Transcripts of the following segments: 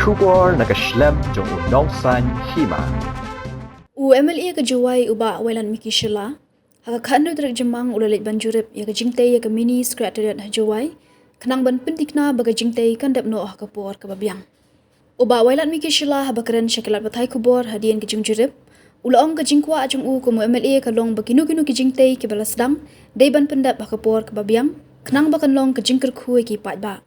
kubor nakaslem jong unongsan Hima. MLA ke Jowai uba Wailad mikishela haka khandu drak jemang Leit ban Jurip ya ke Jingtei ya ke mini Secretariat Jowai kenang ban pentikna baga Jingtei kan dap no ka por ka babiang uba Wailad mikishela habakran syakilat batai kubor hadian ke Jurip ulaong ke jingkwa ajung u kumu MLA ke long bakinu ke Jingtei ke balasdang dai ban pendap ka por ka babiang kenang bakan long ke jingker khu ki pat ba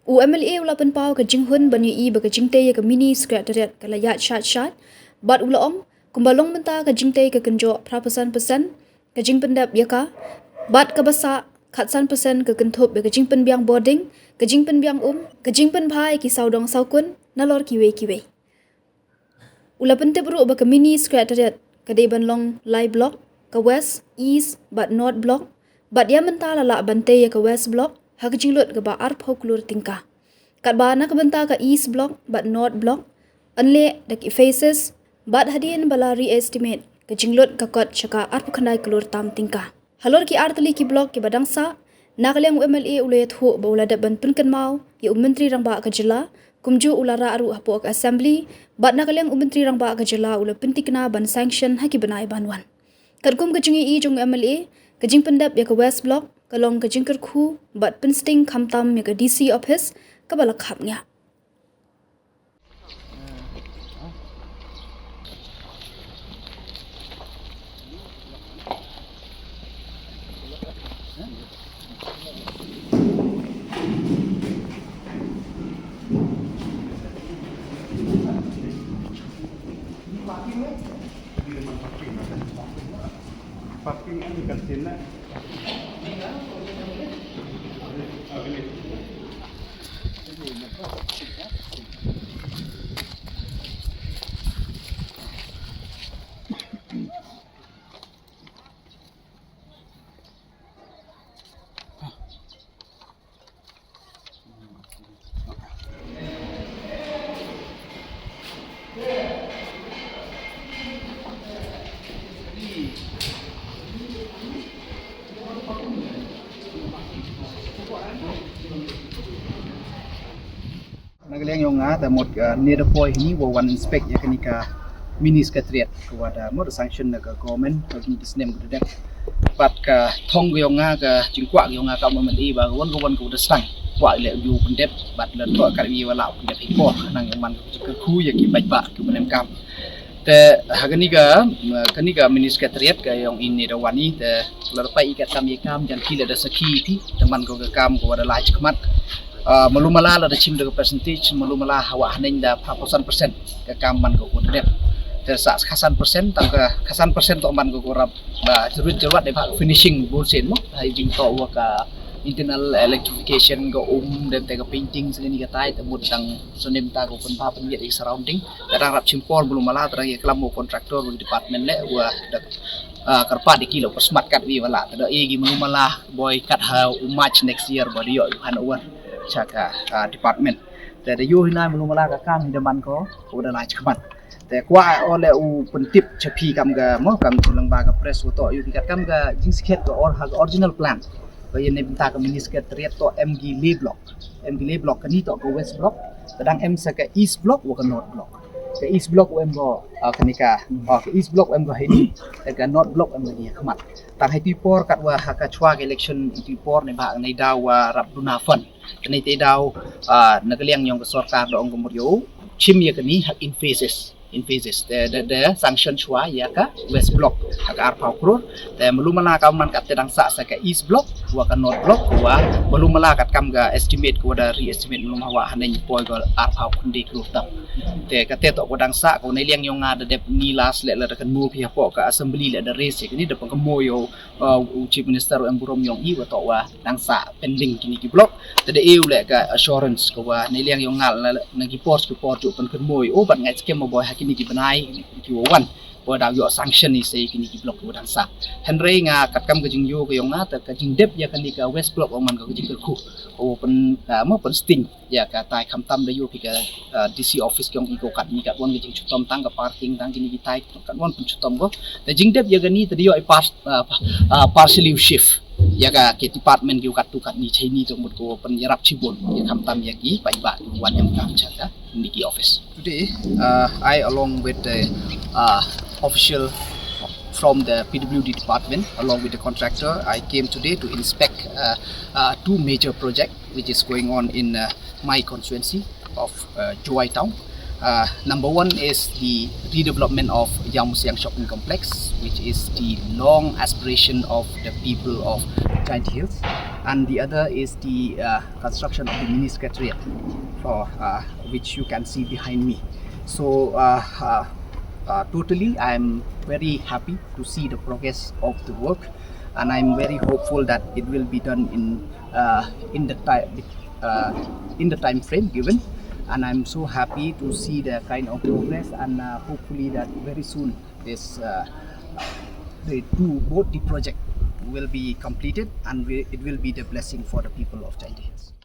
MLA ula pen pau ke jinghun ban yi baga Jingtei ya ke mini Secretariat ke Ïaid Shait bat ulaong kumbalong menta ke Jingtei ke kenjo prapasan pesan ke jing pendap ya ka bat ke basa khatsan pesan ke kenthop ke jing pen biang boarding ke jing pen biang ke jing pen bhai ki saudong saukun nalor kiwe ula pentep ru ba ke mini Secretariat ke de ban long lai block ke west east bat north block bat ya menta lala bante ya ke west block ha ke jinglut ke ba arp hoklur tingka kat ba na ke benta ke east block bat north block anle dak faces bat hadian balari estimate ke jinglut ka kot chaka arp khandai klur tam tingka halor ki artli ki block ki badangsa nakaleng MLA ulayat ho ba ulada ban penkan mau ya menteri rang ba ka jela kumju ulara aru hapo ka assembly bat nakaleng menteri rang ba ka jela ula pentikna ban sanction haki banai banwan kadkum ke jingi i jung MLA ke jing pendap ya ke west block kalong ke jingker khu bat pensting khamtam ya ke DC office ka balak khapnya Parking kan dekat sini. Nagaleng yung nga tamot near the point ni wo one inspect ya kanika mini Secretariat ko ada mo sanction na ka government pag ni disnem ko dek pat ka thong yung nga ka jingkwa yung nga ka mo man ba won ko da sang kwa le yu pendep bat le to ka wi wala pendep ko nang man ko khu ya ki ba ko menem kam te haganiga kanika mini Secretariat ka yung ini da wani te lerpai ikat kam jan kila da saki ti teman ko ka kam ko ada lai chkmat malumala la da chim da percentage malumala hawa hanin da prapasan persen ke kaman ko dep tersa khasan persen tang ka khasan persen to man ko rap ba jurut de ba finishing bolsen mo hai jing to wa ka internal electrification go dan te ka painting segini ka tai temut tang sonem ta ko pen pa pen ye surrounding kadang rap chimpor malumala terang ye kelam kontraktor di department le wa karpa di kilo persmat kat wi wala da egi malumala boy kat ha much next year ba yo han over chaka departmentแต่ยูหินายมนุมาลากะกามหิดมันก็โอดลายชะมันแต่กว่าออเลอูเป็นทิปชะพีกำกะมอกำทุลังบากะเพรสวตอยู่ที่กำกะจิงสเก็ตก็ออร์ฮะออริจินัลแพลนก็ยันในบรรดากะมินิสเก็ตเรียตตัว MG เลบล็อกกันนี่ตัวก็เวสบล็อกกระดัง M สกะอีสบล็อกวะกะนอร์ทบล็อกke east block em go kanika ke east block em go hedi ke north block em ni khmat tang hai tipor kat wa haka chwa election tipor ne ba nei daw rap duna fun nei te daw nagaliang yong ke sarkar do ong kumuryo chim ye kani hak in phases the sanction chwa ya ka west block hak ar paukro te melumana kaman kat tedang sa ke east block wa ka north block wa melumala kat kam ga estimate ko da re estimate melum hawa hanen poi go ar pau kundi kru tam te ka te to ko dang sa ko nei liang yong nga de ni las le la kan mu pia po ka assembly le da race ni de pang moyo chief minister em burom yong i wa to wa dang sa pending kini ki block te de eu le ka assurance ko wa nei liang yong nga na ki port ju pen kan moy o ban ngai skem boy hakini ki banai ki wan wa daw yo sanction ni sei kini ki block ko dang sa henry nga kat kam ka jing yo ko yong nga ta ka jing dep ya kan ni ka west block man ka jing ku o pen mo pen sting ya ka tai kham tam da yo ki ka DC office kyong iko kat ni kat wan ki jing chutom tang ka parking tang kini ki tai kat wan pen chutom go ta jing dep ya gani ta yo I partially shift ya ka ke department ki kat tu kat ni chai ni to mut ko pen yarap chibon ya kham tam ya ki bai ba wan yang kam cha ka Niki office. Today, I along with the official from the PWD department, along with the contractor, I came today to inspect two major projects which is going on in my constituency of Jowai town. Number one is the redevelopment of Yamusiang shopping complex, which is the long aspiration of the people of Giant Hills, and the other is the construction of the mini secretariat, for which you can see behind me. So totally, I'm very happy to see the progress of the work, and I'm very hopeful that it will be done in the time frame given. And I'm so happy to see the kind of progress, and hopefully that very soon this both the project will be completed, and it will be the blessing for the people of Jingtei.